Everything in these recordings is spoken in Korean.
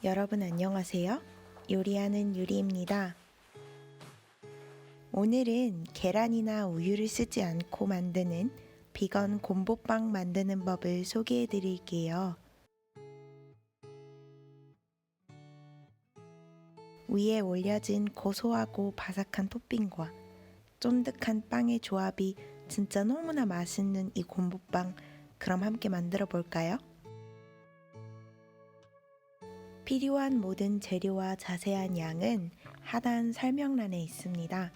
여러분 안녕하세요. 요리하는 유리입니다. 오늘은 계란이나 우유를 쓰지 않고 만드는 비건 곰보빵 만드는 법을 소개해 드릴게요. 위에 올려진 고소하고 바삭한 토핑과 쫀득한 빵의 조합이 진짜 너무나 맛있는 이 곰보빵, 그럼 함께 만들어 볼까요? 필요한 모든 재료와 자세한 양은 하단 설명란에 있습니다.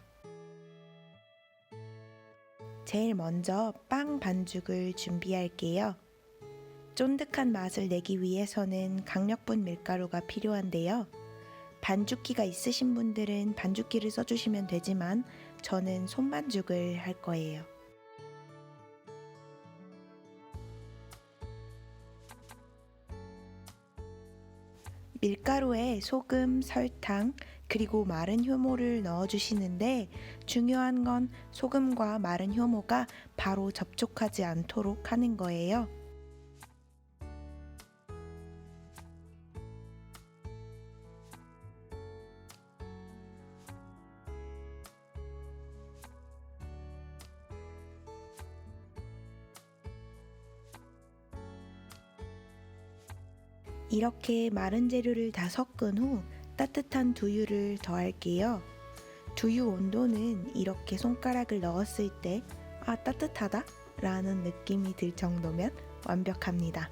제일 먼저 빵 반죽을 준비할게요. 쫀득한 맛을 내기 위해서는 강력분 밀가루가 필요한데요. 반죽기가 있으신 분들은 반죽기를 써주시면 되지만 저는 손반죽을 할 거예요. 밀가루에 소금, 설탕, 그리고 마른 효모를 넣어주시는데 중요한 건 소금과 마른 효모가 바로 접촉하지 않도록 하는 거예요. 이렇게 마른 재료를 다 섞은 후 따뜻한 두유를 더할게요. 두유 온도는 이렇게 손가락을 넣었을 때 따뜻하다 라는 느낌이 들 정도면 완벽합니다.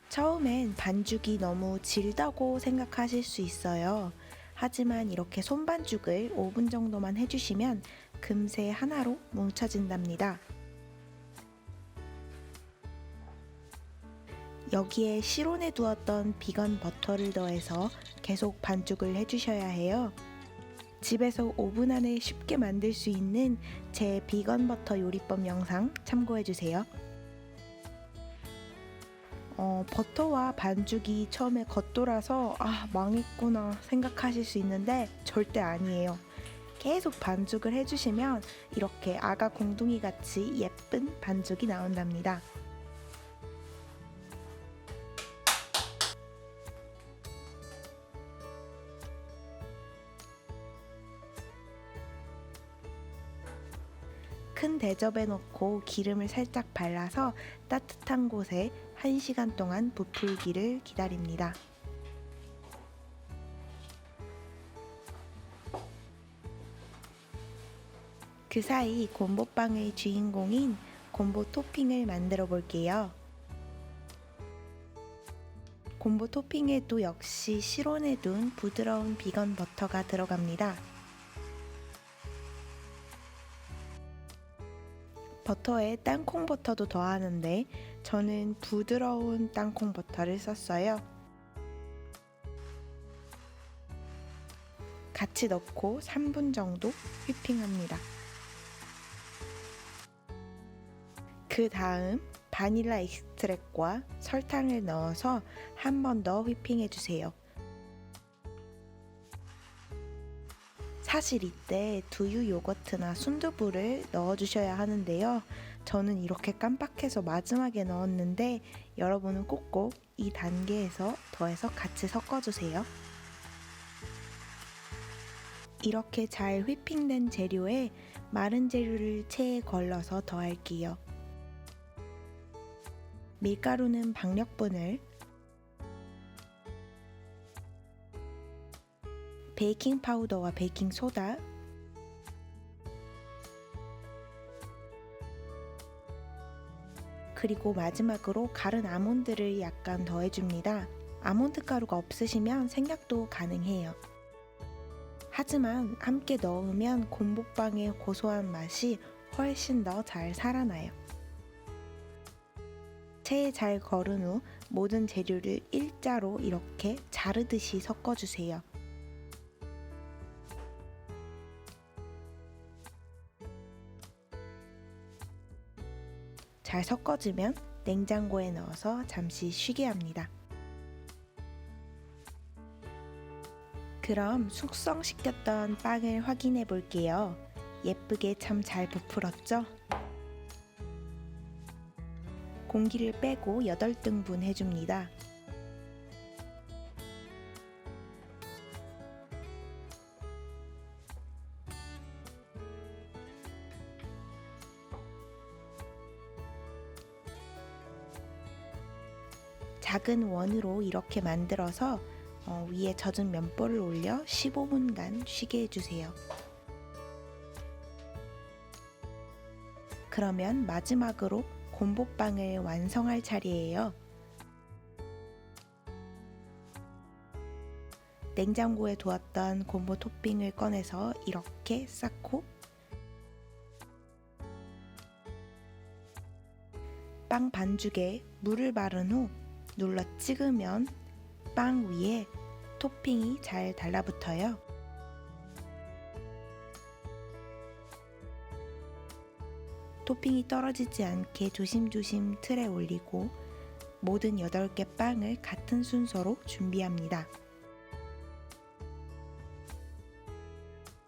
처음엔 반죽이 너무 질다고 생각하실 수 있어요. 하지만 이렇게 손반죽을 5분 정도만 해주시면 금세 하나로 뭉쳐진답니다. 여기에 실온에 두었던 비건 버터를 더해서 계속 반죽을 해주셔야 해요. 집에서 5분 안에 쉽게 만들 수 있는 제 비건 버터 요리법 영상 참고해주세요. 버터와 반죽이 처음에 겉돌아서 망했구나 생각하실 수 있는데 절대 아니에요. 계속 반죽을 해주시면 이렇게 아가 공둥이 같이 예쁜 반죽이 나온답니다. 큰 대접에 넣고 기름을 살짝 발라서 따뜻한 곳에 1시간 동안 부풀기를 기다립니다. 그 사이 곰보빵의 주인공인 곰보 토핑을 만들어 볼게요. 곰보 토핑에도 역시 실온에 둔 부드러운 비건 버터가 들어갑니다. 버터에 땅콩 버터도 더하는데 저는 부드러운 땅콩 버터를 썼어요. 같이 넣고 3분 정도 휘핑합니다. 그 다음 바닐라 익스트랙과 설탕을 넣어서 한 번 더 휘핑해주세요. 사실 이때 두유 요거트나 순두부를 넣어주셔야 하는데요. 저는 이렇게 깜빡해서 마지막에 넣었는데 여러분은 꼭꼭 이 단계에서 더해서 같이 섞어주세요. 이렇게 잘 휘핑된 재료에 마른 재료를 체에 걸러서 더할게요. 밀가루는 박력분을, 베이킹 파우더와 베이킹 소다, 그리고 마지막으로 갈은 아몬드를 약간 더해줍니다. 아몬드 가루가 없으시면 생략도 가능해요. 하지만 함께 넣으면 곰보빵의 고소한 맛이 훨씬 더 잘 살아나요. 체에 잘 걸은 후 모든 재료를 일자로 이렇게 자르듯이 섞어주세요. 잘 섞어지면 냉장고에 넣어서 잠시 쉬게 합니다. 그럼 숙성시켰던 빵을 확인해 볼게요. 예쁘게 참 잘 부풀었죠? 공기를 빼고 8등분 해줍니다. 작은 원으로 이렇게 만들어서 위에 젖은 면보를 올려 15분간 쉬게 해주세요. 그러면 마지막으로 곰보빵을 완성할 차례예요. 냉장고에 두었던 곰보 토핑을 꺼내서 이렇게 쌓고 빵 반죽에 물을 바른 후 눌러 찍으면 빵 위에 토핑이 잘 달라붙어요. 토핑이 떨어지지 않게 조심조심 틀에 올리고 모든 8개 빵을 같은 순서로 준비합니다.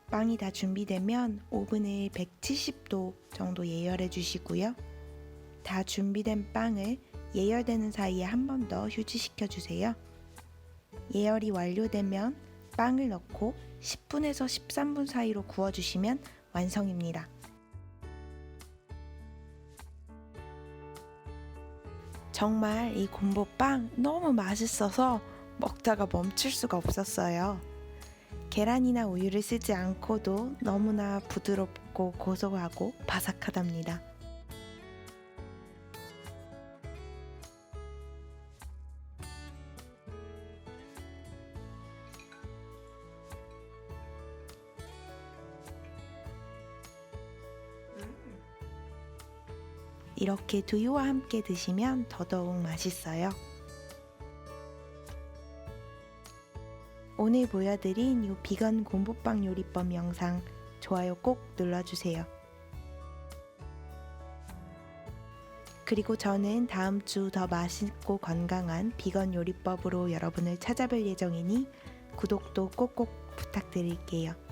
빵이 다 준비되면 오븐을 170도 정도 예열해 주시고요. 다 준비된 빵을 예열되는 사이에 한 번 더 휴지시켜 주세요. 예열이 완료되면 빵을 넣고 10분에서 13분 사이로 구워주시면 완성입니다. 정말 이 곰보빵 너무 맛있어서 먹다가 멈출 수가 없었어요. 계란이나 우유를 쓰지 않고도 너무나 부드럽고 고소하고 바삭하답니다. 이렇게 두유와 함께 드시면 더더욱 맛있어요. 오늘 보여드린 이 비건 곰보빵 요리법 영상 좋아요 꼭 눌러주세요. 그리고 저는 다음 주 더 맛있고 건강한 비건 요리법으로 여러분을 찾아뵐 예정이니 구독도 꼭꼭 부탁드릴게요.